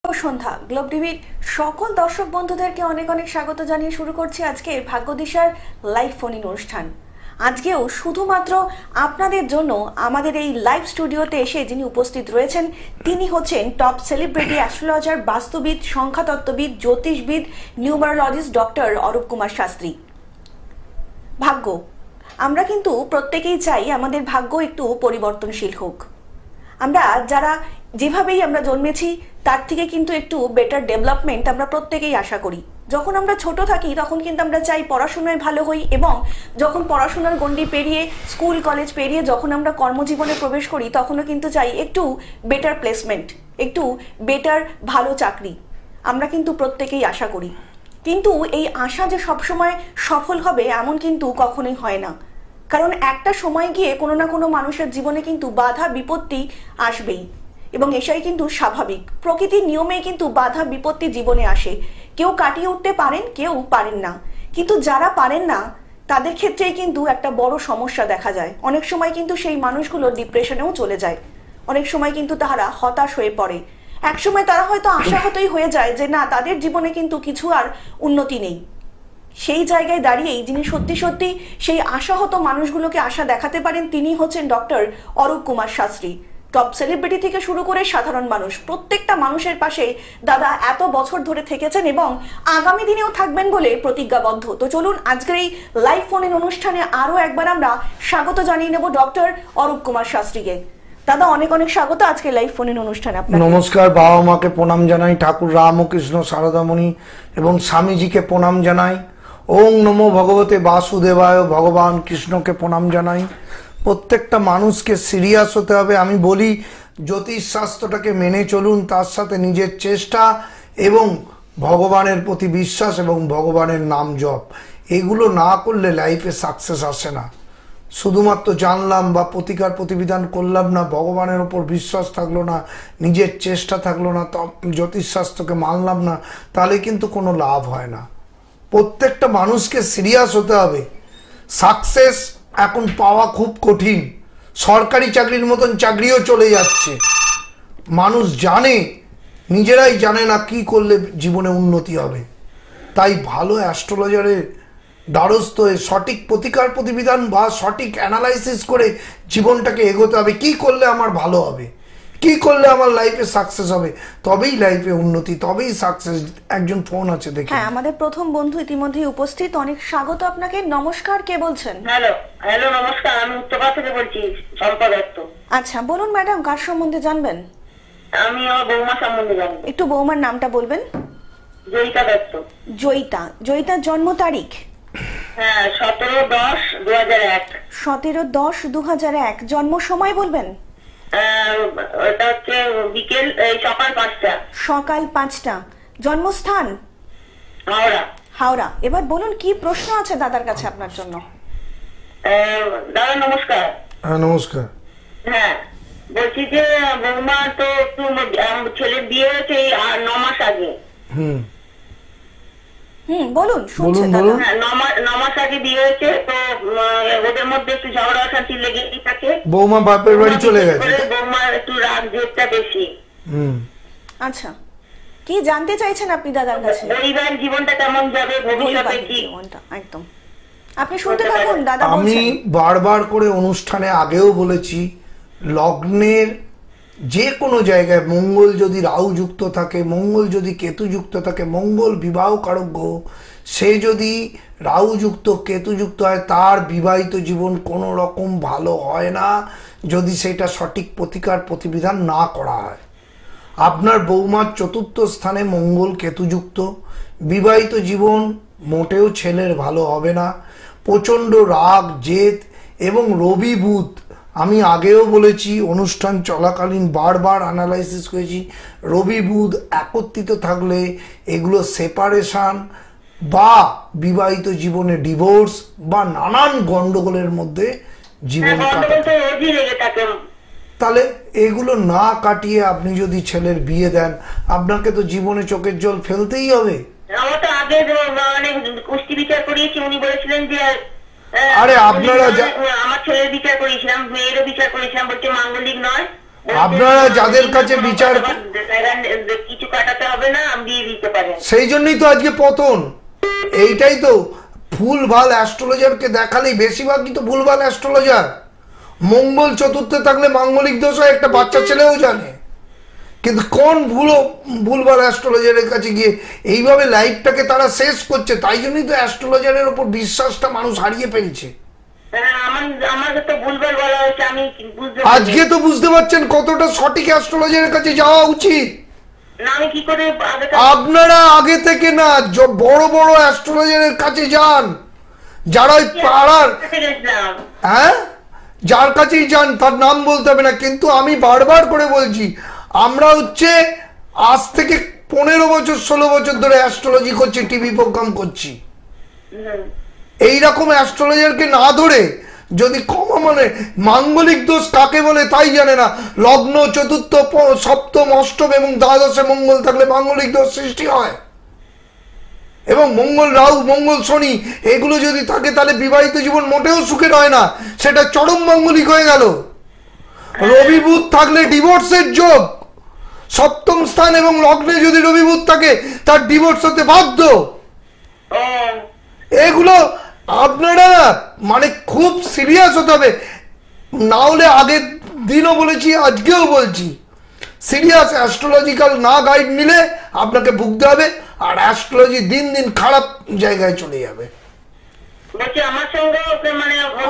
সন্ধ্যা globe টিভির সকল দর্শক বন্ধুদেরকে অনেক অনেক স্বাগত জানিয়ে শুরু করছি আজকের ভাগ্যদিশার লাইভ ফোন ইন অনুষ্ঠান। আজকেও শুধুমাত্র আপনাদের জন্য আমাদের এই লাইভ স্টুডিওতে এসে যিনি উপস্থিত রয়েছেন তিনি হচ্ছেন টপ সেলিব্রিটি অ্যাস্ট্রোলজার, বাস্তুবিদ, সংখ্যাতত্ত্ববিদ, জ্যোতিষবিদ, নিউমারোলজিস্ট ডক্টর অরূপ কুমার শাস্ত্রী। ভাগ্য, আমরা কিন্তু প্রত্যেকেই চাই আমাদের ভাগ্য একটু পরিবর্তনশীল হোক। আমরা যারা যেভাবেই আমরা জন্মেছি তার থেকে কিন্তু একটু বেটার ডেভেলপমেন্ট আমরা প্রত্যেকেই আশা করি। যখন আমরা ছোট থাকি তখন কিন্তু আমরা চাই পড়াশোনায় ভালো হই, এবং যখন পড়াশোনার গণ্ডি পেরিয়ে স্কুল কলেজ পেরিয়ে যখন আমরা কর্মজীবনে প্রবেশ করি তখনও কিন্তু চাই একটু বেটার প্লেসমেন্ট, একটু বেটার ভালো চাকরি। আমরা কিন্তু প্রত্যেকেই আশা করি, কিন্তু এই আশা যে সবসময় সফল হবে এমন কিন্তু কখনোই হয় না। কারণ একটা সময় গিয়ে কোনো না কোনো মানুষের জীবনে কিন্তু বাধা বিপত্তি আসবেই, এবং এটাই কিন্তু স্বাভাবিক। প্রকৃতির নিয়মেই কিন্তু বাধা বিপত্তি জীবনে আসে। কেউ কাটিয়ে উঠতে পারেন, কেউ পারেন না। কিন্তু যারা পারেন না তাদের ক্ষেত্রেই কিন্তু একটা বড় সমস্যা দেখা যায়। অনেক সময় কিন্তু সেই মানুষগুলো ডিপ্রেশনেও চলে যায়, অনেক সময় কিন্তু তারা হতাশ হয়ে পড়ে। একসময় তারা হয়তো আশাহতই হয়ে যায় যে না, তাদের জীবনে কিন্তু কিছু আর উন্নতি নেই। সেই জায়গায় দাঁড়িয়েই যিনি সত্যি সত্যি সেই আশাহত মানুষগুলোকে আশা দেখাতে পারেন তিনি হচ্ছেন doctor Arup Kumar Shastri. Top celebrity থেকে শুরু করে সাধারণ মানুষ, প্রত্যেকটা মানুষের পাশে দাদা এত বছর ধরে থেকেছেন এবং আগামী দিনেও থাকবেন বলে প্রতিজ্ঞাবদ্ধ। তো চলুন আজকের এই লাইভ ফোন ইন অনুষ্ঠানে আরো একবার আমরা স্বাগত জানিয়ে নেব ডক্টর অরূপ কুমার শাস্ত্রীকে। দাদা অনেক অনেক স্বাগত আজকে লাইভ ফোন ইন অনুষ্ঠানে আপনাকে। নমস্কার, বাবা মাকে প্রণাম জানাই, ঠাকুর রামকৃষ্ণ সারদামণি এবং স্বামীজিকে প্রণাম জানাই, ওং নমো ভগবতে বাসুদেবায় ভগবান কৃষ্ণকে প্রণাম জানাই। প্রত্যেকটা মানুষকে সিরিয়াস হতে হবে। আমি বলি জ্যোতিষ শাস্ত্রটাকে মেনে চলুন, তার সাথে নিজের চেষ্টা এবং ভগবানের প্রতি বিশ্বাস এবং ভগবানের নাম জপ, এগুলো না করলে লাইফে সাকসেস আসে না। শুধুমাত্র জানলাম বা প্রতিকার প্রতিবিধান করলাম না, ভগবানের ওপর বিশ্বাস থাকলো না, নিজের চেষ্টা থাকলো না, জ্যোতিষশাস্ত্রকে মানলাম না, তাহলে কিন্তু কোনো লাভ হয় না। প্রত্যেকটা মানুষকে সিরিয়াস হতে হবে। সাকসেস এখন পাওয়া খুব কঠিন, সরকারি চাকরির মতন চাকরিও চলে যাচ্ছে। মানুষ জানে, নিজেরাই জানে না কি করলে জীবনে উন্নতি হবে। তাই ভালো অ্যাস্ট্রোলজারের দ্বারস্থ হয়ে সঠিক প্রতিকার প্রতিবিধান বা সঠিক অ্যানালাইসিস করে জীবনটাকে এগোতে হবে। কি করলে আমার ভালো হবে, কি করলে আমার লাইফে সাকসেস হবে, তবেই লাইফে উন্নতি, তবেই সাকসেস। একজন ফোন আছে দেখি। হ্যাঁ, আমাদের প্রথম বন্ধু ইতিমধ্যেই উপস্থিত। অনেক স্বাগত আপনাকে। নমস্কার, কে বলছেন? হ্যালো হ্যালো নমস্কার, আমি উত্তরপাড়া থেকে বলছি, শম্পা দত্ত। আচ্ছা বলুন ম্যাডাম, কার সম্বন্ধে জানবেন? আমি আমার বৌমা সম্বন্ধে জানবো। একটু বৌমার নামটা বলবেন। জয়িতা দত্ত। জয়িতা। জয়িতার জন্ম তারিখ? হ্যাঁ, 17/10/2001। 17/10/2001। জন্ম সময় বলবেন? ওটা হচ্ছে বিকেল সকাল 5টা। সকাল 5টা। জন্মস্থান? হাওড়া। হাওড়া। এবার বলুন কি প্রশ্ন আছে দাদার কাছে আপনার জন্য? দাদা নমস্কার। হ্যাঁ নমস্কার। হ্যাঁ, বলছি যে বৌমা তো একটু ছেলের বিয়ে হয়েছে 9 মাস আগে। বলুন, শুনছেন দাদা? বলুন। হ্যাঁ, 9 মাস আগে বিয়ে হয়েছে, তো ওদের মধ্যে একটু ঝগড়া অশান্তি লেগেই থাকে। বৌমা বাপের বাড়ি চলে গেছে। বৌমার একটু রাগ জেদটা বেশি। আচ্ছা, কি জানতে চাইছেন আপনি দাদার কাছে? পরিবার জীবনটা কেমন যাবে, ভবিষ্যতে কি? একদম আপনি শুনতে থাকুন দাদা। আমি বারবার করে অনুষ্ঠানে আগেও বলেছি, লগ্নের যে কোনো জায়গায় মঙ্গল যদি রাহু যুক্ত থাকে, মঙ্গল যদি কেতু যুক্ত থাকে, মঙ্গল বিবাহ কারক গ্রহ, সে যদি রাহু যুক্ত কেতু যুক্ত হয় তার বিবাহিত জীবন কোনো রকম ভালো হয় না যদি সেটা সঠিক প্রতিকার প্রতিবিধান না করা হয়। আপনার বৌমার 4র্থ স্থানে মঙ্গল কেতুযুক্ত, বিবাহিত জীবন মোটেও ছেলের ভালো হবে না। প্রচণ্ড রাগ জেদ এবং রবি বুধ, আমি আগেও বলেছি অনুষ্ঠান চলাকালীন বারবার অ্যানালাইসিস করেছি, রবি বুধ একত্রিত থাকলে এগুলো সেপারেশন বা বিবাহিত জীবনে ডিভোর্স বা নানান গন্ডগোলের মধ্যে জীবন কাটাতে। তাহলে এগুলো না কাটিয়ে আপনি যদি ছেলের বিয়ে দেন, আপনাকে তো জীবনে চোখের জল ফেলতেই হবে। আমার তো আগে মানে কুস্তি বিচার করিয়েছি, উনি বলেছিলেন যে আরে আপনারা আমার ছেলের বিচার করেছিলাম, মেয়েরও বিচার করেছিলাম, বলছে মাঙ্গলিক নয়। আপনারা যাদের কাছে বিচার কিছু কাটা দিয়ে দিতে পারেন। সেই জন্যই তো আজকে পতন। এইটাই তো ভুলভাল অ্যাস্ট্রোলজারকে দেখালেই, বেশিরভাগই তো ভুলভাল অ্যাস্ট্রোলজার। মঙ্গল চতুর্থে থাকলে মাঙ্গলিক দোষ হয়, একটা বাচ্চা ছেলেও জানে। কিন্তু কোন ভুলভাল অ্যাস্ট্রোলজারের কাছে গিয়ে এইভাবে লাইফটাকে তারা শেষ করছে। তাই জন্যই তো অ্যাস্ট্রোলজারের উপর বিশ্বাসটা মানুষ হারিয়ে ফেলছে। আমাকে তো ভুলভাল বলা হয়েছে, আমি বুঝতে আজকে তো বুঝতে পারছেন কতটা সঠিক অ্যাস্ট্রোলজারের কাছে যাওয়া উচিত। না আমি কি করে আপনারা আগে থেকে না বড় বড় অ্যাস্ট্রোলজারের কাছে যান, যারা ওই পাড়ার, হ্যাঁ, যার কাছেই যান, তার নাম বলতে হবে না। কিন্তু আমি বারবার করে বলছি, আমরা হচ্ছে আজ থেকে 15 বছর 16 বছর ধরে অ্যাস্ট্রোলজি করছি, টিভি প্রোগ্রাম করছি। এইরকম অ্যাস্ট্রোলজারকে না ধরে যদি মানে মাঙ্গলিক দোষ কাকে বলে তাই জানে না, লগ্ন চতুর্থ সপ্তম অষ্টম এবং দ্বাদশে মঙ্গল থাকলে মাঙ্গলিক দোষ সৃষ্টি হয়, এবং মঙ্গল রাহু মঙ্গল শনি এগুলো যদি থাকে তাহলে বিবাহিত জীবন মোটেও সুখের হয় না, সেটা চরম মাঙ্গলিক হয়ে গেল। রবি বুধ থাকলে ডিভোর্সের যোগ, সপ্তম স্থান এবং লগ্নে যদি রবি বুধ থাকে তার ডিভোর্স হতে বাধ্য। এগুলো আপনারা মানে খুব সিরিয়াস হতে হবে, না হলে আগের দিনও বলেছি আজকেও বলছি, সিরিয়াস অ্যাস্ট্রোলজিক্যাল না গাইড নিলে আপনাকে ভুগতে হবে, আর অ্যাস্ট্রোলজি দিন দিন খারাপ জায়গায় চলে যাবে।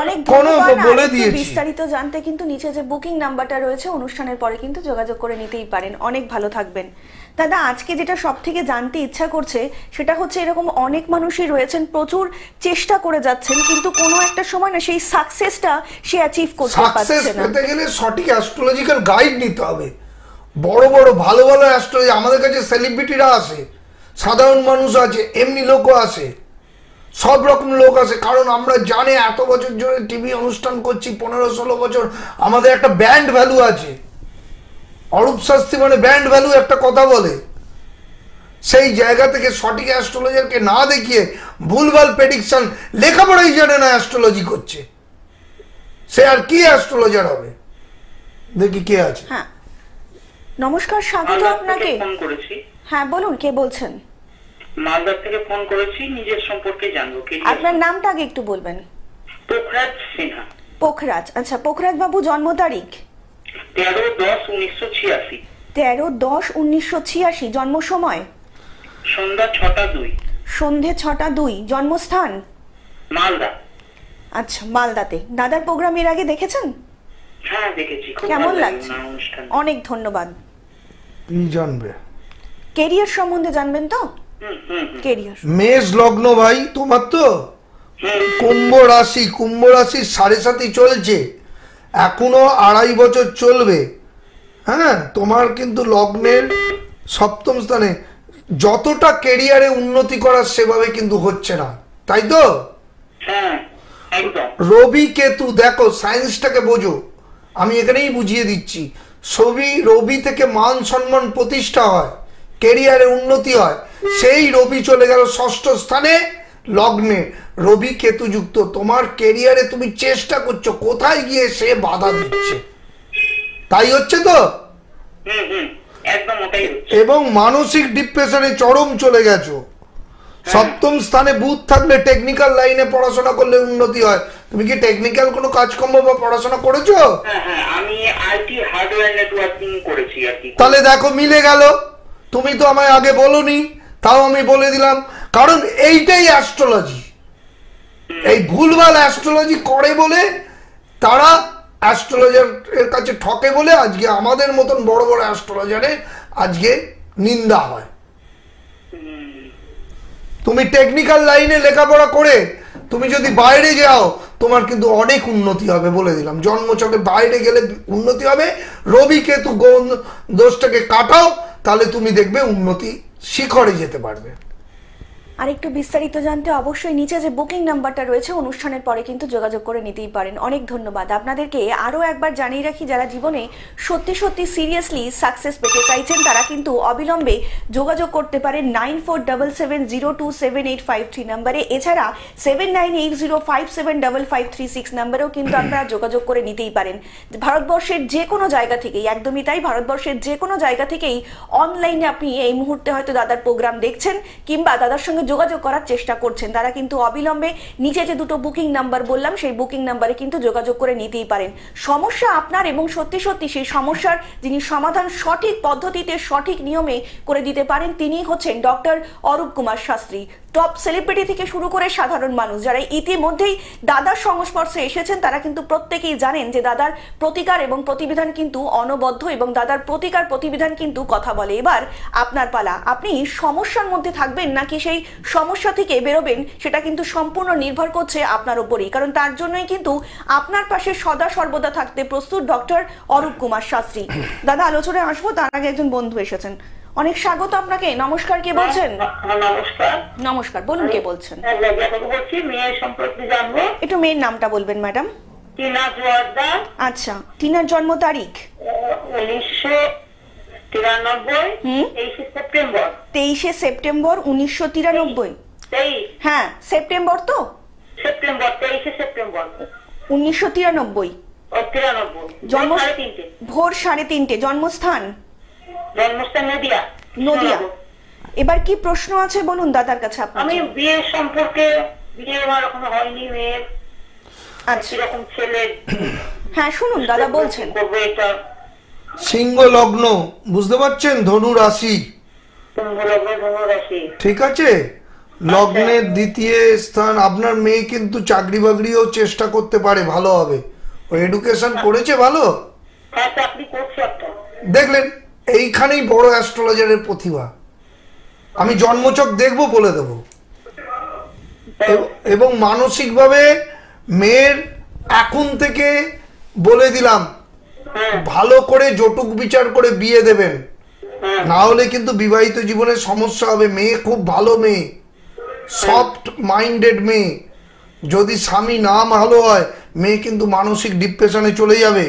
অনেক কোনো বলে ধন্যবাদ। দিয়েছি। বিস্তারিত জানতে কিন্তু নিচে যে বুকিং নাম্বারটা রয়েছে অনুষ্ঠানের পরে কিন্তু যোগাযোগ করে নিতেই পারেন। অনেক ভালো থাকবেন দাদা। আজকে যেটা সব থেকে জানতে ইচ্ছা করছে সেটা হচ্ছে, এরকম অনেক মানুষই রয়েছেন প্রচুর চেষ্টা করে যাচ্ছেন, কিন্তু কোনো একটা সময় না সেই সাকসেসটা সে অ্যাচিভ করতে সাকসেস পারছে না। পেতে গেলে সঠিক অ্যাস্ট্রোলজিক্যাল গাইড নিতে হবে। বড় বড় ভালো ভালো অ্যাস্ট্রোলজি আমাদের কাছে, সেলিব্রিটিরা আসে, সাধারণ মানুষ আছে, এমনি লোকও আসে, সব রকম লোক আছে। কারণ আমরা জানি এত বছর ধরে টিভি অনুষ্ঠান করছি, 15-16 বছর, আমাদের একটা ব্যান্ড ভ্যালু আছে। অরূপ শাস্ত্রী মানে ব্যান্ড ভ্যালু একটা কথা বলে। সেই জায়গা থেকে সঠিক অ্যাস্ট্রোলজারকে না দেখিয়ে ভুলভাল প্রেডিকশন, লেখাপড়াই জানে না অ্যাস্ট্রোলজি করছে, সে আর কি অ্যাস্ট্রোলজার হবে? দেখি কে আছে। হ্যাঁ, নমস্কার, স্বাগত আপনাকে। ফোন করেছি। হ্যাঁ বলুন, কে বলছেন? মালদা থেকে ফোন করেছি, নিজের সম্পর্কে জানবো। আপনার নামটা আগে একটু বলবেন। পোখরাজ সিনহা। পোখরাজ, আচ্ছা। পোখরাজ বাবু জন্ম তারিখ 13-10-1986। 13-10-1986। জন্ম সময় সন্ধ্যা 6টা 2। সন্ধে 6টা 2। জন্মস্থান মালদা। আচ্ছা, মালদাতে। দাদার প্রোগ্রাম এর আগে দেখেছেন? হ্যাঁ দেখেছি। কেমন লাগছে? অনেক ধন্যবাদ। কি জানবে? কেরিয়ার সম্বন্ধে জানবেন তো? কেরিয়ার। মেষ লগ্ন ভাই তোমার তো, কুম্ভ রাশি, কুম্ভ রাশির 7.5 চলছে, এখনো 2.5 বছর চলবে। হ্যাঁ, তোমার কিন্তু লগ্নের সপ্তম স্থানে, যতটা কেরিয়ারে উন্নতি করার সেভাবে কিন্তু হচ্ছে না, তাই তো? রবি কেতু, দেখো সায়েন্সটাকে বোঝো, আমি এখানেই বুঝিয়ে দিচ্ছি। রবি থেকে মান সম্মান প্রতিষ্ঠা হয়, কেরিয়ারে উন্নতি হয়। সেই রবি চলে গেল 6ষ্ঠ স্থানে লগ্নে, রবি কেতু যুক্ত। তোমার কেরিয়ারে তুমি চেষ্টা করছো, কোথায় গিয়ে সে বাধা দিচ্ছে, তাই হচ্ছে তো? এবং মানসিক ডিপ্রেশনে চরম চলে গেছো। সপ্তম স্থানে বুধ থাকলে টেকনিক্যাল লাইনে পড়াশোনা করলে উন্নতি হয়। তুমি কি টেকনিক্যাল কোনো কাজকর্ম বা পড়াশোনা করেছো? আমি আইটি হার্ডওয়্যার নেটওয়ার্কিং করেছি আর কি। তাহলে দেখো মিলে গেল। তুমি তো আমায় আগে বলোনি, তাও আমি বলে দিলাম, কারণ এইটাই অ্যাস্ট্রোলজি। এই ভুলভাল অ্যাস্ট্রোলজি করে বলে তারা অ্যাস্ট্রোলজারের কাছে ঠকে বলে আজকে আমাদের মতন বড় বড় অ্যাস্ট্রোলজারের আজকে নিন্দা হয়। তুমি টেকনিক্যাল লাইনে লেখাপড়া করে তুমি যদি বাইরে যাও, তোমার কিন্তু অনেক উন্নতি হবে, বলে দিলাম। জন্মছকে বাইরে গেলে উন্নতি হবে। রবি কেতু দোষটাকে কাটাও, তাহলে তুমি দেখবে উন্নতি শিখরে যেতে পারবে। আর একটু বিস্তারিত জানতে অবশ্যই নিচে যে বুকিং নাম্বারটা রয়েছে অনুষ্ঠানের পরে কিন্তু যোগাযোগ করে নিতেই পারেন। অনেক ধন্যবাদ আপনাদেরকে। আরও একবার জানিয়ে রাখি, যারা জীবনে সত্যি সত্যি সিরিয়াসলি সাকসেস পেতে চাইছেন তারা কিন্তু অবিলম্বে যোগাযোগ করতে পারেন 9477027853 নাম্বারে। এছাড়া 7980575536 নাম্বারেও কিন্তু আপনারা যোগাযোগ করে নিতেই পারেন। ভারতবর্ষের যে কোনো জায়গা থেকেই, একদমই তাই, ভারতবর্ষের যে কোনো জায়গা থেকেই অনলাইনে আপনি এই মুহূর্তে হয়তো দাদার প্রোগ্রাম দেখছেন কিংবা দাদার সঙ্গে যোগাযোগ করার চেষ্টা করছেন, তারা কিন্তু অবিলম্বে নিচে যে দুটো বুকিং নাম্বার বললাম সেই বুকিং নাম্বারে কিন্তু যোগাযোগ করে নিতেই পারেন। সমস্যা আপনার এবং সত্যি সত্যি সেই সমস্যার যিনি সমাধান সঠিক পদ্ধতিতে সঠিক নিয়মে করে দিতে পারেন তিনিই হচ্ছেন doctor Arup Kumar Shastri. Top celebrity থেকে শুরু করে সাধারণ মানুষ যারা ইতিমধ্যেই দাদার সংস্পর্শে এসেছেন তারা কিন্তু প্রত্যেকেই জানেন যে দাদার প্রতিকার এবং প্রতিবিধান কিন্তু অনবদ্য এবং দাদার প্রতিকার প্রতিবিধান কিন্তু কথা বলে। এবার আপনার পালা, আপনি সমস্যার মধ্যে থাকবেন নাকি সেই সমস্যা থেকে বেরোবেন সেটা কিন্তু সম্পূর্ণ নির্ভর করছে আপনার উপরেই, কারণ তার জন্যই কিন্তু আপনার পাশে সদা সর্বদা থাকতে প্রস্তুত ডক্টর অরূপ কুমার শাস্ত্রী। দাদা আলোচনায় আসবো তার আগে একজন বন্ধু এসেছেন, অনেক স্বাগত আপনাকে। নমস্কার, কে বলছেন? নমস্কার। নমস্কার, বলুন কে বলছেন? বলছি, মেয়ের সম্পর্কে জানবো। একটু মেয়ের নামটা বলবেন ম্যাডাম। টিনা জোয়ারদার। আচ্ছা, টিনার জন্ম তারিখ 1993, 23 সেপ্টেম্বর। 23 সেপ্টেম্বর 1993। হ্যাঁ, সেপ্টেম্বর তো? September, 23 September 1993। জন্ম ভোর 3:30। জন্মস্থান? জন্মস্থান নদিয়া। নদিয়া। এবার কি প্রশ্ন আছে বলুন দাদার কাছে আপনার। আমি বিয়ের সম্পর্কে, বিয়ে আমার এখনো হয়নি মেয়ের। আচ্ছা, এরকম ছেলে। হ্যাঁ শুনুন দাদা বলছেন। সিংহ লগ্ন, বুঝতে পারছেন? ধনু রাশি। ঠিক আছে, লগ্নের দ্বিতীয় স্থান। আপনার মেয়ে কিন্তু চাকরি বাকরিও চেষ্টা করতে পারে, ভালো হবে। ও এডুকেশন করেছে ভালো, দেখলেন? এইখানেই বড় অ্যাস্ট্রোলজারের প্রতিভা। আমি জন্মচক দেখবো, বলে দেব। এবং মানসিকভাবে মেয়ের এখন থেকে বলে দিলাম, ভালো করে জটুক বিচার করে বিয়ে দেবেন, না হলে কিন্তু বিবাহিত জীবনে সমস্যা হবে। মেয়ে খুব ভালো মেয়ে, সফট মাইন্ডেড মেয়ে। যদি স্বামী না ভালো হয় মেয়ে কিন্তু মানসিক ডিপ্রেশনে চলে যাবে।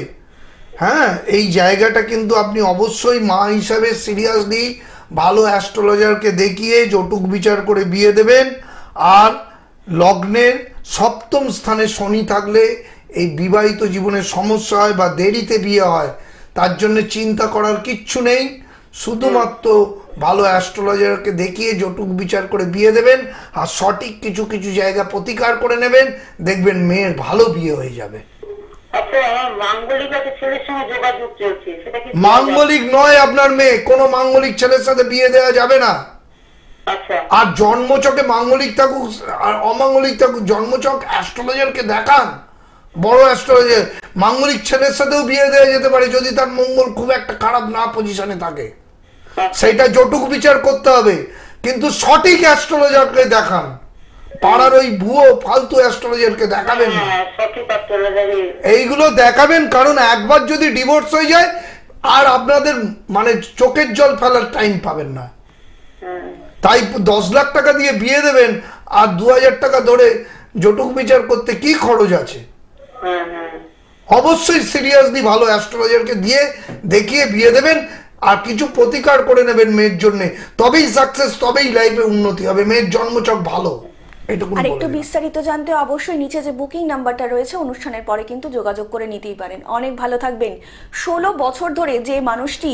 হ্যাঁ, এই জায়গাটা কিন্তু আপনি অবশ্যই মা হিসাবে সিরিয়াসলি ভালো অ্যাস্ট্রোলজারকে দেখিয়ে জটুক বিচার করে বিয়ে দেবেন। আর লগ্নের সপ্তম স্থানে শনি থাকলে এই বিবাহিত জীবনে সমস্যা হয় বা দেরিতে বিয়ে হয়, তার জন্য চিন্তা করার কিচ্ছু নেই। শুধুমাত্র ভালো অ্যাস্ট্রোলজারকে দেখিয়ে জটুক বিচার করে বিয়ে দেবেন আর সঠিক কিছু কিছু জায়গা প্রতিকার করে নেবেন, দেখবেন মেয়ের ভালো বিয়ে হয়ে যাবে। মাঙ্গলিক নয় আপনার মেয়ে, কোনো মাঙ্গলিক ছেলের সাথে বিয়ে দেওয়া যাবে না। আর জন্মচকে মাঙ্গলিক থাকুক আর অমাঙ্গলিক থাকুক, জন্মচক অ্যাস্ট্রোলজারকে দেখান, বড় অ্যাস্ট্রোলজার। মাঙ্গলিক ছেলের সাথেও বিয়ে দেওয়া যেতে পারে যদি তার মঙ্গল খুব একটা খারাপ না পজিশনে থাকে, সেটা জটুক বিচার করতে হবে। কিন্তু সঠিক অ্যাস্ট্রোলজারকে দেখান, পাড়ার ওই ভুয়ো ফালতু অ্যাস্ট্রোলজারকে দেখাবেন না। এইগুলো দেখাবেন, কারণ একবার যদি ডিভোর্স হয়ে যায় আর আপনাদের মানে চোখের জল ফেলার টাইম পাবেন না। তাই 10 লাখ টাকা দিয়ে বিয়ে দেবেন আর 2000 টাকা ধরে জটুক বিচার করতে কি খরচ আছে? অবশ্যই সিরিয়াসলি ভালো অ্যাস্ট্রোলজারকে দিয়ে দেখিয়ে বিয়ে দেবেন আর কিছু প্রতিকার করে নেবেন মেয়ের জন্য, তবেই সাকসেস, তবেই লাইফে উন্নতি হবে। মেয়ের জন্মচক ভালো। আর একটু বিস্তারিত জানতে অবশ্যই নিচে যে বুকিং নাম্বারটা রয়েছে অনুষ্ঠানের পরে কিন্তু যোগাযোগ করে নিতেই পারেন। অনেক ভালো থাকবেন। 16 বছর ধরে যে মানুষটি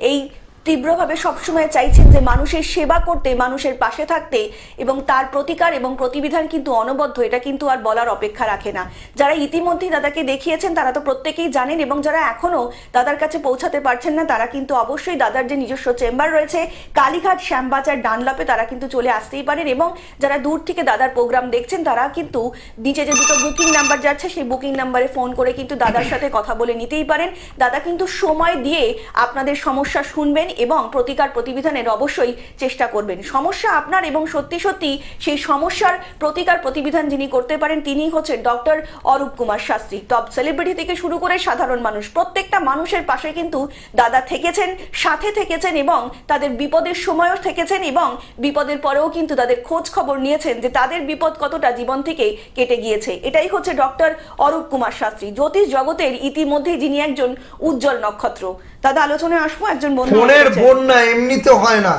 এই তীব্রভাবে সবসময় চাইছেন যে মানুষের সেবা করতে, মানুষের পাশে থাকতে এবং তার প্রতিকার এবং প্রতিবিধান কিন্তু অনবদ্য, এটা কিন্তু আর বলার অপেক্ষা রাখে না। যারা ইতিমধ্যেই দাদাকে দেখিয়েছেন তারা তো প্রত্যেকেই জানেন, এবং যারা এখনো দাদার কাছে পৌঁছাতে পারছেন না তারা কিন্তু অবশ্যই দাদার যে নিজস্ব চেম্বার রয়েছে কালীঘাট শ্যামবাজার ডানলপে, তারা কিন্তু চলে আসতেই পারেন। এবং যারা দূর থেকে দাদার প্রোগ্রাম দেখছেন তারা কিন্তু নিচে যে দুটো বুকিং নাম্বার যাচ্ছে সেই বুকিং নাম্বারে ফোন করে কিন্তু দাদার সাথে কথা বলে নিতেই পারেন। দাদা কিন্তু সময় দিয়ে আপনাদের সমস্যা শুনবেন এবং প্রতিকার প্রতিবিধানের অবশ্যই চেষ্টা করবেন। সমস্যা আপনার এবং সত্যি সত্যি সেই সমস্যার প্রতিকার প্রতিবিধান যিনি করতে পারেন তিনিই হচ্ছেন doctor Arup Kumar Shastri. Top celebrity থেকে শুরু করে সাধারণ মানুষ, প্রত্যেকটা মানুষের পাশে কিন্তু দাদা থেকেছেন, সাথে থেকেছেন এবং তাদের বিপদের সময়ও থেকেছেন এবং বিপদের পরেও কিন্তু তাদের খোঁজ খবর নিয়েছেন যে তাদের বিপদ কতটা জীবন থেকে কেটে গিয়েছে। এটাই হচ্ছে ডক্টর অরূপ কুমার শাস্ত্রী, জ্যোতিষ জগতের ইতিমধ্যে যিনি একজন উজ্জ্বল নক্ষত্র। দাদা আলোচনায় আসবো। একজন বন্ধু ফোনের বন্যা এমনিতে হয় না,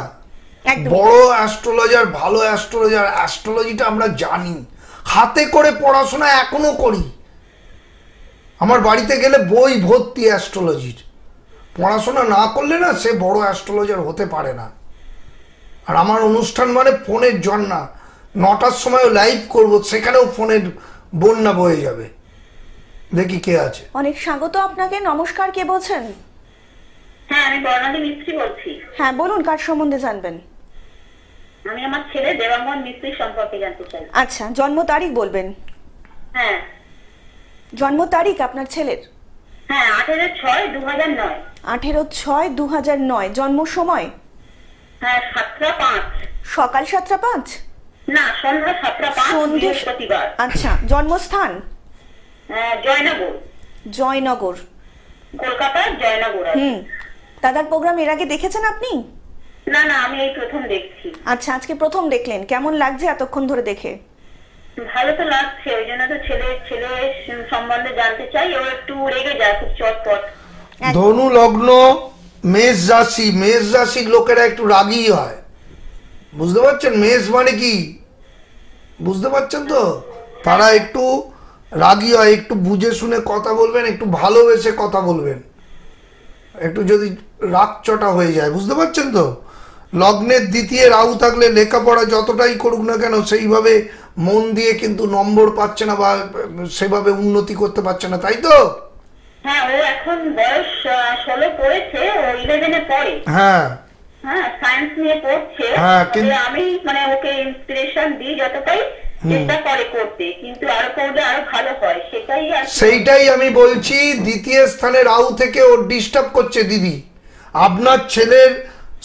একদম বড় অ্যাস্ট্রোলজার, ভালো অ্যাস্ট্রোলজার, অ্যাস্ট্রোলজিটা আমরা জানি, হাতে করে পড়াশোনা এখনো করি। আমার বাড়িতে গেলে বই ভর্তি অ্যাস্ট্রোলজির। পড়াশোনা না করলে না সে বড় অ্যাস্ট্রোলজার হতে পারে না। আর আমার অনুষ্ঠান মানে ফোনের জন্না, 9টার সময় লাইভ করব, সেখানেও ফোনের বন্যা বয়ে যাবে। দেখি কে আছে। অনেক স্বাগত আপনাকে। নমস্কার, কে বলছেন? হ্যাঁ, আমি বর্ণালী মিস্ত্রি বলছি। হ্যাঁ বলুন, কার সম্বন্ধে জানবেন? আমি আমার ছেলে দেবাঙ্গন মিস্ত্রি সম্পর্কে জানতে চাই। আচ্ছা, জন্ম তারিখ বলবেন? হ্যাঁ জন্ম তারিখ আপনার ছেলের? হ্যাঁ 18/6/2009। 18/6/2009। জন্ম সময়? হ্যাঁ 7টা 5। সকাল 7টা 5? না, সন্ধ্যা 7টা 5, সন্ধ্যে। বৃহস্পতিবার। আচ্ছা, জন্মস্থান? জয়নগর, জয়নগর, কলকাতার জয়নগর। দাদার প্রোগ্রাম এর আগে দেখেছেন আপনি? না না, আমি এই প্রথম দেখছি। আচ্ছা, আজকে প্রথম দেখলেন, কেমন লাগছে এতক্ষণ ধরে দেখে? ভালো তো লাগছে, ওই জন্য তো ছেলে সম্বন্ধে জানতে চাই। ও একটু রেগে যায় খুব চটপট। ধনু লগ্ন, মেষ রাশি। মেষ রাশির লোকেরা একটু রাগী হয়, বুঝতে পারছেন? মেষ মানে কি বুঝতে পারছেন তো? তারা একটু রাগী হয়, একটু বুঝে শুনে কথা বলবেন, একটু ভালোবেসে কথা বলবেন। একটু যদি রাগচটা হয়ে যায়, বুঝতে পারছেন তো? লগ্নের দ্বিতীয় রাহু থাকলে লেখাপড়া যতটাই করুক না কেন সেইভাবে মন দিয়ে কিন্তু নম্বর পাচ্ছে না বা সেভাবে উন্নতি করতে পারছে না, তাই তো? হ্যাঁ, ও এখন বয়স 16 পড়েছে, ও 11-এ পড়ে। হ্যাঁ হ্যাঁ, সায়েন্স নিয়ে পড়ছে। হ্যাঁ, কিন্তু আমি মানে ওকে ইন্সপিরেশন দিই যতটাই, চেষ্টা করে করতে, কিন্তু আরো করলে আরো ভালো হয়, সেটাই আর কি। সেইটাই আমি বলছি। দ্বিতীয় স্থানে রাহু থেকে ওর ডিস্টার্ব করছে দিদি। আপনার ছেলের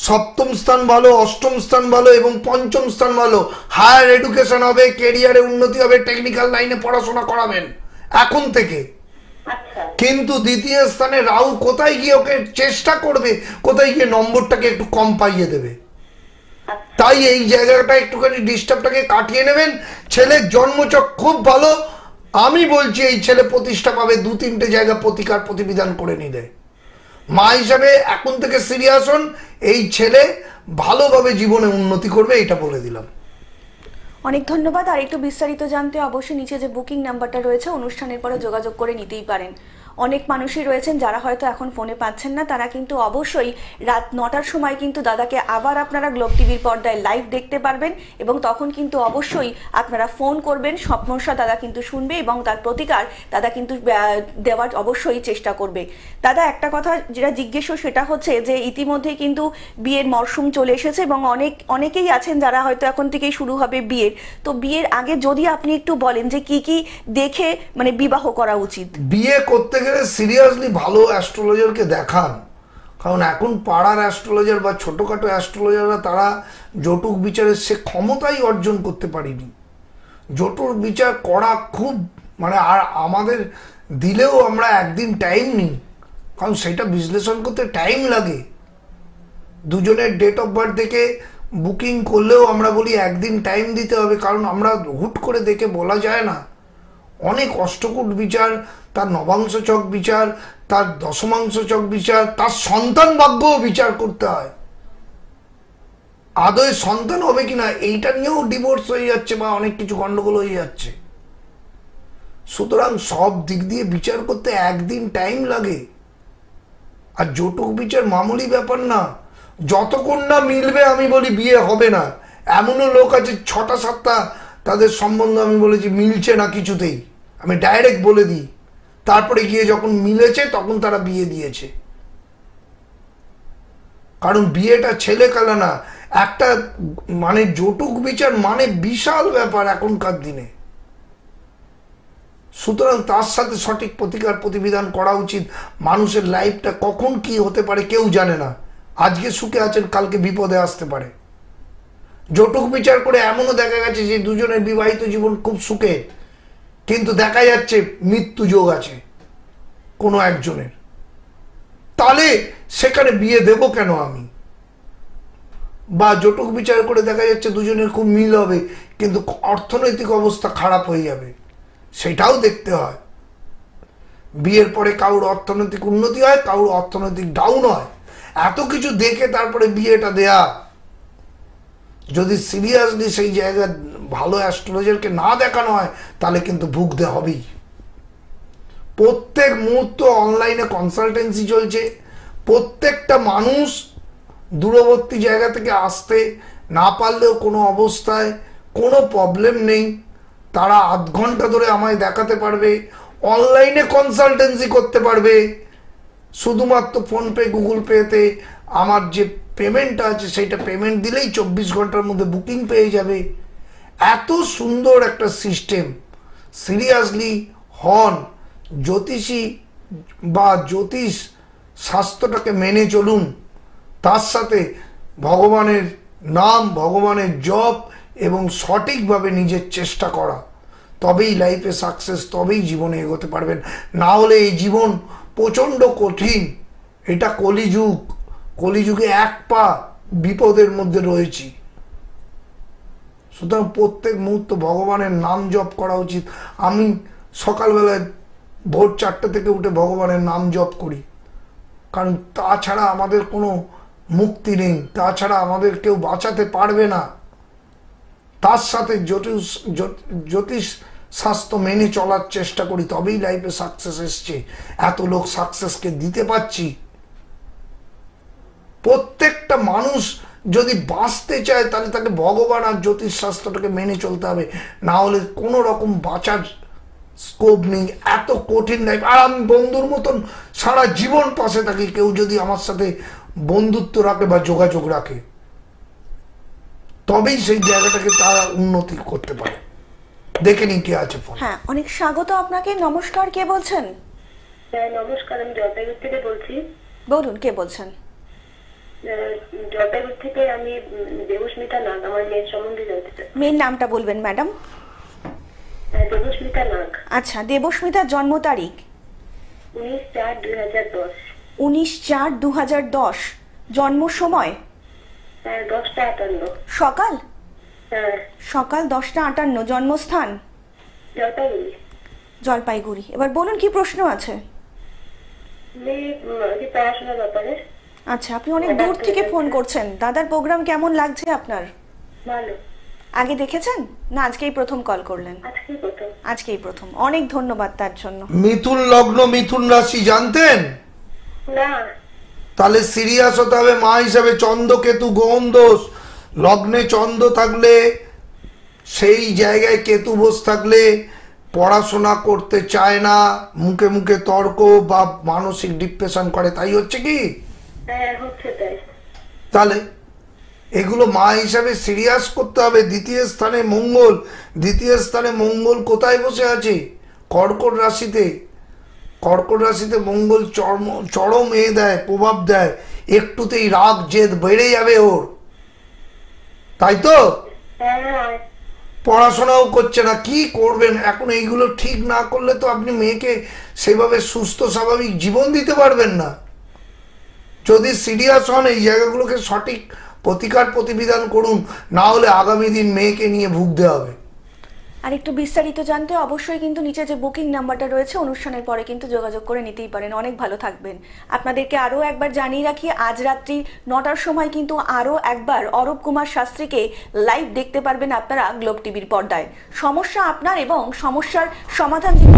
সপ্তম স্থান ভালো, অষ্টম স্থান ভালো এবং পঞ্চম স্থান ভালো। হায়ার এডুকেশন হবে, কেরিয়ারে উন্নতি হবে, টেকনিক্যাল লাইনে পড়াশোনা করাবেন এখন থেকে। আচ্ছা, কিন্তু দ্বিতীয় স্থানে রাহু কোথায় গিয়ে ওকে চেষ্টা করবে, কোথায় গিয়ে নম্বরটাকে একটু কম পাইয়ে দেবে। তাই এই জায়গাটা একটুখানি ডিস্টার্বটাকে কাটিয়ে নেবেন। ছেলের জন্মচক খুব ভালো, আমি বলছি এই ছেলে প্রতিষ্ঠা পাবে 2-3টে জায়গা প্রতিকার প্রতিবিধান করে নিলে। মা হিসাবে এখন থেকে সিরিয়াস হন, এই ছেলে ভালোভাবে জীবনে উন্নতি করবে, এটা বলে দিলাম। অনেক ধন্যবাদ। আর একটু বিস্তারিত জানতে অবশ্যই নিচে যে বুকিং নাম্বারটা রয়েছে অনুষ্ঠানের পরে যোগাযোগ করে নিতেই পারেন। অনেক মানুষই রয়েছেন যারা হয়তো এখন ফোনে পাচ্ছেন না, তারা কিন্তু অবশ্যই রাত 9টার সময় কিন্তু দাদাকে আবার আপনারা গ্লোব টিভির পর্দায় লাইভ দেখতে পারবেন এবং তখন কিন্তু অবশ্যই আপনারা ফোন করবেন। সমস্যা দাদা কিন্তু শুনবে এবং তার প্রতিকার দাদা কিন্তু দেওয়ার অবশ্যই চেষ্টা করবে। দাদা একটা কথা যেটা জিজ্ঞেস সেটা হচ্ছে যে ইতিমধ্যেই কিন্তু বিয়ের মরশুম চলে এসেছে এবং অনেকেই আছেন যারা হয়তো এখন থেকেই শুরু হবে বিয়ের। তো বিয়ের আগে যদি আপনি একটু বলেন যে কি কি দেখে মানে বিবাহ করা উচিত? বিয়ে করতে গেলে সিরিয়াসলি ভালো অ্যাস্ট্রোলজারকে দেখান, কারণ এখন পাড়ার অ্যাস্ট্রোলজার বা ছোটোখাটো অ্যাস্ট্রোলজাররা তারা জটুক বিচারের সে ক্ষমতাই অর্জন করতে পারিনি। জটুক বিচার করা খুব মানে, আর আমাদের দিলেও আমরা একদিন টাইম নিই, কারণ সেটা বিশ্লেষণ করতে টাইম লাগে। দুজনের ডেট অফ বার্থ দেখে বুকিং করলেও আমরা বলি একদিন টাইম দিতে হবে, কারণ আমরা হুট করে দেখে বলা যায় না। অনেক অষ্টকূট বিচার, তার নবাংশ চক বিচার, তার দশমাংশ চক বিচার, তার সন্তান ভাগ্যও বিচার করতে হয়। আদৌ সন্তান হবে কিনা এইটা নিয়েও ডিভোর্স হয়ে যাচ্ছে বা অনেক কিছু গন্ডগোল হয়ে যাচ্ছে। সুতরাং সব দিক দিয়ে বিচার করতে একদিন টাইম লাগে। আর জটক বিচার মামুলি ব্যাপার না, যতক্ষণ না মিলবে আমি বলি বিয়ে হবে না। এমনও লোক আছে 6টা-7টা তাদের সম্বন্ধ আমি বলেছি মিলছে না কিছুতেই, আমি ডাইরেক্ট বলে দিই। তারপরে গিয়ে যখন মিলেছে তখন তারা বিয়ে দিয়েছে। কারণ বিয়েটা ছেলে খেলা না, একটা মানে জটক বিচার মানে বিশাল ব্যাপার এখনকার দিনে। সুতরাং তার সাথে সঠিক প্রতিকার প্রতিবিধান করা উচিত। মানুষের লাইফটা কখন কি হতে পারে কেউ জানে না, আজকে সুখে আছেন, কালকে বিপদে আসতে পারে। জটক বিচার করে এমনও দেখা গেছে যে দুজনের বিবাহিত জীবন খুব সুখে, কিন্তু দেখা যাচ্ছে মৃত্যু যোগ আছে কোনো একজনের। তাহলে সেখানে বিয়ে দেব কেন আমি? বা জটক বিচার করে দেখা যাচ্ছে দুজনের খুব মিল হবে, কিন্তু অর্থনৈতিক অবস্থা খারাপ হয়ে যাবে, সেটাও দেখতে হয়। বিয়ের পরে কারোর অর্থনৈতিক উন্নতি হয়, কারোর অর্থনৈতিক ডাউন হয়, এত কিছু দেখে তারপরে বিয়েটা দেয়া। যদি সিরিয়াসলি সেই জায়গায় ভালো অ্যাস্ট্রোলজারকে না দেখানো হয় তাহলে কিন্তু ভুগতে হবেই। প্রত্যেক মুহূর্ত অনলাইনে কনসালটেন্সি চলছে। প্রত্যেকটা মানুষ দূরবর্তী জায়গা থেকে আসতে না পারলেও কোনো অবস্থায় কোনো প্রবলেম নেই, তারা আধ ঘন্টা ধরে আমায় দেখাতে পারবে, অনলাইনে কনসালটেন্সি করতে পারবে। শুধুমাত্র ফোনপে গুগল পেতে আমার যে পেমেন্টটা আছে সেইটা পেমেন্ট দিলেই 24 ঘন্টার মধ্যে বুকিং পেয়ে যাবে। এত সুন্দর একটা সিস্টেম। সিরিয়াসলি হন, জ্যোতিষী বা জ্যোতিষ শাস্ত্রটাকে মেনে চলুন, তার সাথে ভগবানের নাম, ভগবানের জপ এবং সঠিকভাবে নিজের চেষ্টা করা, তবেই লাইফে সাকসেস, তবেই জীবনে এগোতে পারবেন। না হলে এই জীবন প্রচণ্ড কঠিন। এটা কলিযুগ, কলিযুগে এক পা বিপদের মধ্যে রয়েছি। সুতরাং প্রত্যেক মুহূর্ত ভগবানের নাম জপ করা উচিত। আমি সকালবেলায় ভোর 4টে থেকে উঠে ভগবানের নাম জপ করি, কারণ তাছাড়া আমাদের কোনো মুক্তি নেই, তাছাড়া আমাদের কেউ বাঁচাতে পারবে না। তার সাথে জ্যোতিষ শাস্ত্র মেনে চলার চেষ্টা করি, তবেই লাইফে সাকসেস এসছে। এত লোক সাকসেসকে দিতে পারছি। প্রত্যেকটা মানুষ যদি বাঁচতে চায় তাহলে তাকে ভগবান আর জ্যোতিষ শাস্ত্রটাকে মেনে চলতে হবে, না হলে কোনো রকম বাঁচার স্কোপ নেই। এত কঠিন লাইফ। আর আমি বন্ধুর মতন সারা জীবন পাশে থাকি, কেউ যদি আমার সাথে বন্ধুত্ব রাখে বা যোগাযোগ রাখে, তবেই সেই জায়গাটাকে তারা উন্নতি করতে পারে। দেখে নিন কে আছে ফোন। হ্যাঁ, অনেক স্বাগত আপনাকে। নমস্কার, কে বলছেন? হ্যাঁ নমস্কার, আমি জলপাইগুড়ি থেকে বলছি। বলুন, কে বলছেন? জলপাইগুড়ি থেকে আমি দেবস্মিতা নাগ, আমার মেয়ের সম্বন্ধে জানতে চাই। মেয়ের নামটা বলবেন ম্যাডাম। দেবস্মিতা নাগ। আচ্ছা, দেবস্মিতার জন্ম তারিখ 19/4/2010। 19/4/2010। জন্ম সময় 10টা 58। সকাল? হ্যাঁ। সকাল 10টা 58। জন্মস্থান জলপাইগুড়ি। জলপাইগুড়ি। এবার বলুন, কি প্রশ্ন আছে? মেয়ে পড়াশোনার ব্যাপারে। আচ্ছা, আপনি অনেক দূর থেকে ফোন করছেন। দাদার প্রোগ্রাম কেমন লাগছে আপনার? ভালো। আগে দেখেছেন না আজকেই প্রথম কল করলেন? আজকেই প্রথম। আজকেই প্রথম। অনেক ধন্যবাদ তার জন্য। মিথুন লগ্ন, মিথুন রাশি জানতেন? না। তাহলে সিরিয়াস হতে হবে। মা হিসাবে চন্দ্র কেতু গ্রহণ দোষ। লগ্নে চন্দ্র থাকলে, সেই জায়গায় কেতু বস থাকলে পড়াশোনা করতে চায় না, মুখে মুখে তর্ক বা মানসিক ডিপ্রেশন করে। তাই হচ্ছে কি? হ্যাঁ হচ্ছে তাই। তাহলে এগুলো মা হিসাবে সিরিয়াস করতে হবে। দ্বিতীয় স্থানে মঙ্গল। দ্বিতীয় স্থানে মঙ্গল কোথায় বসে আছে? কর্কট রাশিতে। কর্কট রাশিতে মঙ্গল চরম দেয়, প্রভাব দেয়। একটুতেই রাগ জেদ বেড়ে যাবে ওর, তাই তো? হ্যাঁ। পড়াশোনাও করছে না, কি করবেন এখন? এইগুলো ঠিক না করলে তো আপনি মেয়েকে সেভাবে সুস্থ স্বাভাবিক জীবন দিতে পারবেন না। যদি সিরিয়াস হন, এই জায়গাগুলোকে সঠিক প্রতিকার প্রতিবিধান করুন, না হলে আগামী দিন মেয়েকে নিয়ে ভুগতে হবে। আর একটু বিস্তারিত জানতে অবশ্যই কিন্তু নিচে যে বুকিং নাম্বারটা রয়েছে অনুষ্ঠানের পরে কিন্তু যোগাযোগ করে নিতেই পারেন। অনেক ভালো থাকবেন। আপনাদেরকে আরও একবার জানিয়ে রাখি, আজ রাত্রি 9টার সময় কিন্তু আরও একবার অরূপ কুমার শাস্ত্রীকে লাইভ দেখতে পারবেন আপনারা গ্লোব টিভির পর্দায়। সমস্যা আপনার এবং সমস্যার সমাধান যিনি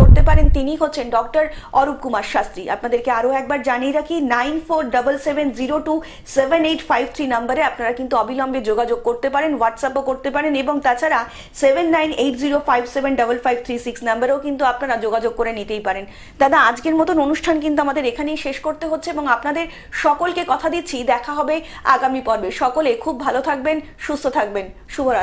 করতে পারেন তিনি হচ্ছেন ডক্টর অরূপ কুমার শাস্ত্রী। আপনাদেরকে আরও একবার জানিয়ে রাখি, 9477027853 নম্বরে আপনারা কিন্তু অবিলম্বে যোগাযোগ করতে পারেন, হোয়াটসঅ্যাপও করতে পারেন এবং তাছাড়া 7980575536 নাম্বারেও কিন্তু আপনারা যোগাযোগ করে নিতেই পারেন। দাদা, আজকের মতন অনুষ্ঠান কিন্তু আমাদের এখানেই শেষ করতে হচ্ছে এবং আপনাদের সকলকে কথা দিচ্ছি দেখা হবে আগামী পর্বে। সকলে খুব ভালো থাকবেন, সুস্থ থাকবেন। শুভরাত্রি।